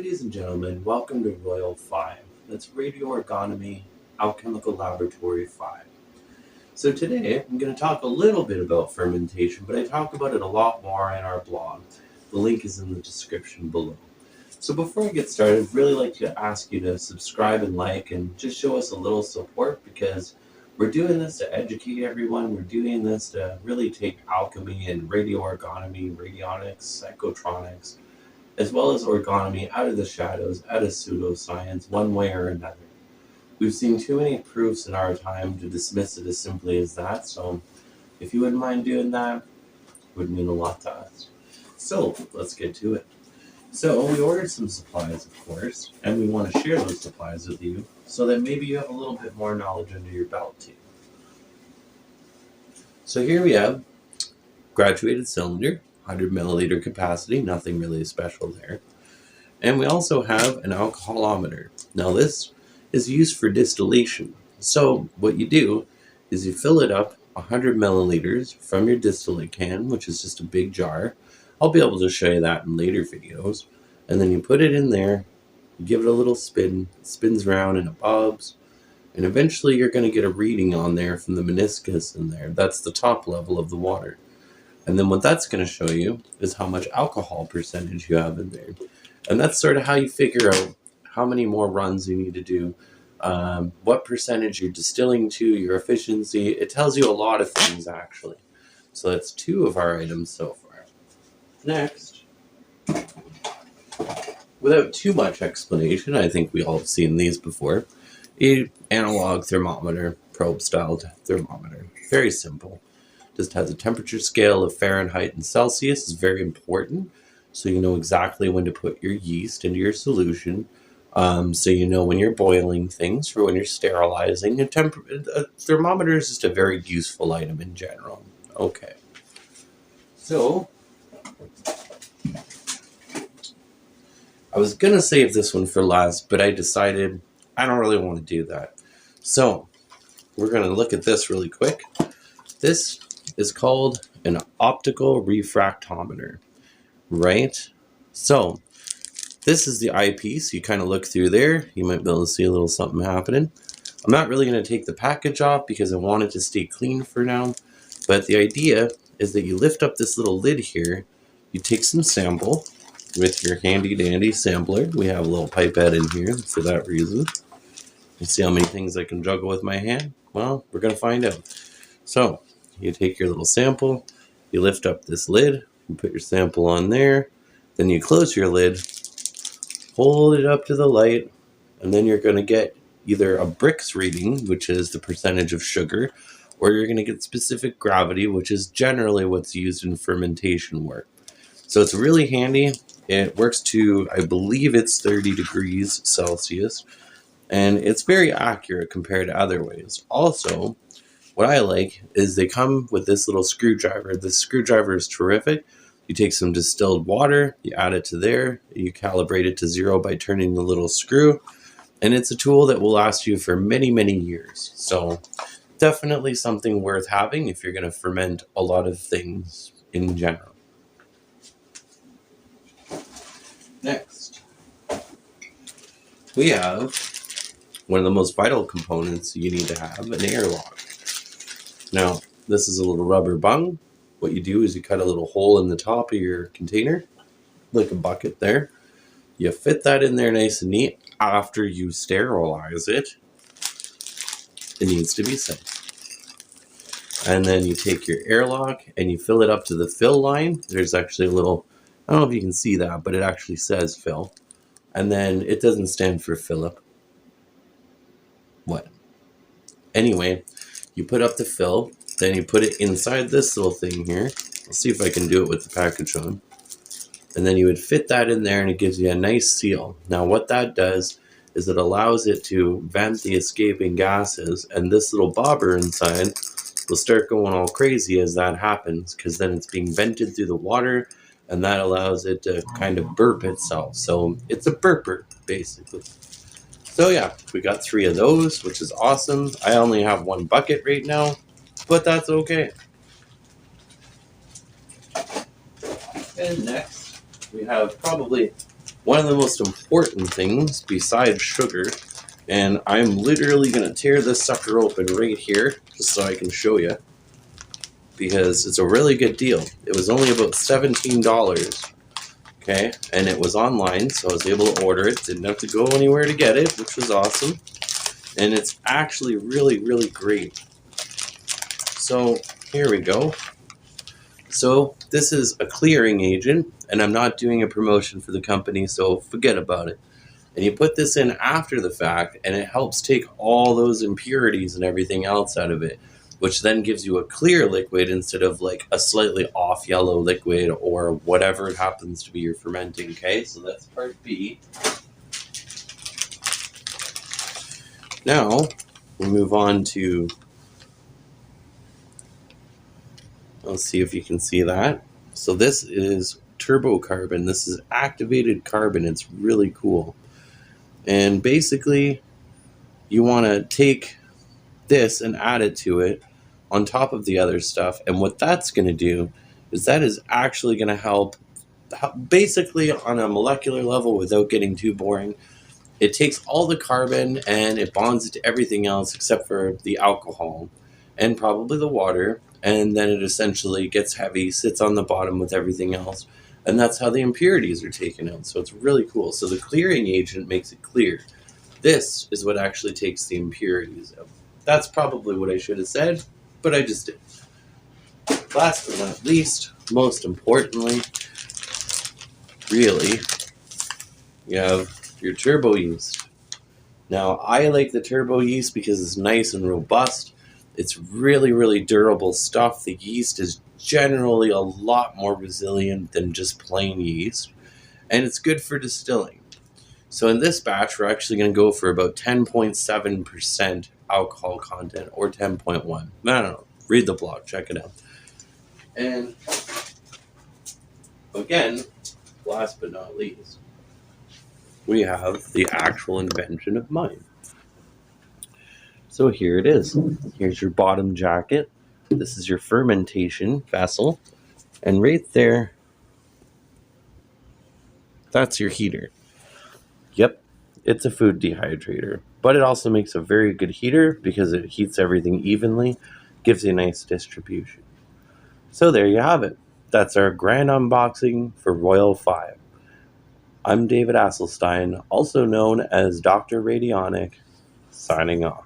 Ladies and gentlemen, welcome to R.O.Y.L. That's Radio Alchemical Laboratory 5. So today, I'm going to talk a little bit about fermentation, but I talk about it a lot more in our blog. The link is in the description below. So before I get started, I'd really like to ask you to subscribe and like and just show us a little support, because we're doing this to educate everyone. We're doing this to really take alchemy and radioergonomy, radionics, psychotronics, as well as orgonomy out of the shadows, out of pseudoscience, one way or another. We've seen too many proofs in our time to dismiss it as simply as that, so if you wouldn't mind doing that, it would mean a lot to us. So, let's get to it. So, we ordered some supplies, of course, and we want to share those supplies with you, so that maybe you have a little bit more knowledge under your belt too. So here we have graduated cylinder, 100 milliliter capacity, nothing really special there. And we also have an alcoholometer. Now this is used for distillation. So what you do is you fill it up 100 milliliters from your distillate can, which is just a big jar. I'll be able to show you that in later videos. And then you put it in there, you give it a little spin, it spins around and it bobs. And eventually you're going to get a reading on there from the meniscus in there. That's the top level of the water. And then what that's going to show you is how much alcohol percentage you have in there. And that's sort of how you figure out how many more runs you need to do, what percentage you're distilling to, your efficiency. It tells you a lot of things, actually. So that's 2 of our items so far. Next, without too much explanation, I think we all have seen these before, an analog thermometer, probe-style thermometer. Very simple. Just has a temperature scale of Fahrenheit and Celsius. Is very important, so you know exactly when to put your yeast into your solution, so you know when you're boiling things or when you're sterilizing. A thermometer is just a very useful item in general. Okay, so I was gonna save this one for last, but I decided I don't really want to do that. So we're gonna look at this really quick. This is called an optical refractometer, right? So this is the eyepiece. You kind of look through there. You might be able to see a little something happening. I'm not really going to take the package off because I want it to stay clean for now. But the idea is that you lift up this little lid here. You take some sample with your handy dandy sampler. We have a little pipette in here for that reason. You see how many things I can juggle with my hand? Well, we're going to find out. So you take your little sample, you lift up this lid, you put your sample on there, then you close your lid, hold it up to the light, and then you're going to get either a Brix reading, which is the percentage of sugar, or you're going to get specific gravity, which is generally what's used in fermentation work. So it's really handy. It works to, I believe it's 30 degrees Celsius, and it's very accurate compared to other ways. Also, what I like is they come with this little screwdriver. This screwdriver is terrific. You take some distilled water, you add it to there, you calibrate it to 0 by turning the little screw, and it's a tool that will last you for many, many years. So definitely something worth having if you're going to ferment a lot of things in general. Next, we have one of the most vital components you need to have, an airlock. Now, this is a little rubber bung. What you do is you cut a little hole in the top of your container, like a bucket there. You fit that in there nice and neat. After you sterilize it, it needs to be safe. And then you take your airlock and you fill it up to the fill line. There's actually a little, I don't know if you can see that, but it actually says fill. And then it doesn't stand for Philip. What? Anyway, you put up the fill, then you put it inside this little thing here. I'll see if I can do it with the package on. And then you would fit that in there and it gives you a nice seal. Now what that does is it allows it to vent the escaping gases, and this little bobber inside will start going all crazy as that happens, because then it's being vented through the water and that allows it to kind of burp itself. So it's a burper, basically. So yeah, we got 3 of those, which is awesome. I only have 1 bucket right now, but that's okay. And next, we have probably one of the most important things besides sugar, and I'm literally going to tear this sucker open right here just so I can show you, because it's a really good deal. It was only about $17, okay, and it was online, so I was able to order it. Didn't have to go anywhere to get it, which was awesome, and it's actually really, really great. So here we go. So this is a clearing agent, and I'm not doing a promotion for the company, so forget about it. And you put this in after the fact, and it helps take all those impurities and everything else out of it, which then gives you a clear liquid instead of like a slightly off yellow liquid or whatever it happens to be you're fermenting. Okay, so that's part B. Now we move on to, let's see if you can see that. So this is turbocarbon. This is activated carbon. It's really cool. And basically, you want to take this and add it to it on top of the other stuff. And what that's going to do is that is actually going to help, basically on a molecular level, without getting too boring. It takes all the carbon and it bonds it to everything else except for the alcohol and probably the water. And then it essentially gets heavy, sits on the bottom with everything else. And that's how the impurities are taken out. So it's really cool. So the clearing agent makes it clear. This is what actually takes the impurities out. That's probably what I should have said, but I just did. Last but not least, most importantly, really, you have your turbo yeast. Now, I like the turbo yeast because it's nice and robust. It's really, really durable stuff. The yeast is generally a lot more resilient than just plain yeast, and it's good for distilling. So in this batch, we're actually going to go for about 10.7% alcohol content, or 10.1. I don't know. Read the blog. Check it out. And again, last but not least, we have the actual invention of mine. So here it is. Here's your bottom jacket. This is your fermentation vessel. And right there, that's your heater. Yep, it's a food dehydrator. But it also makes a very good heater because it heats everything evenly, gives you a nice distribution. So there you have it. That's our grand unboxing for R.O.Y.A.L 5. I'm David Asselstein, also known as Dr. Radionika, signing off.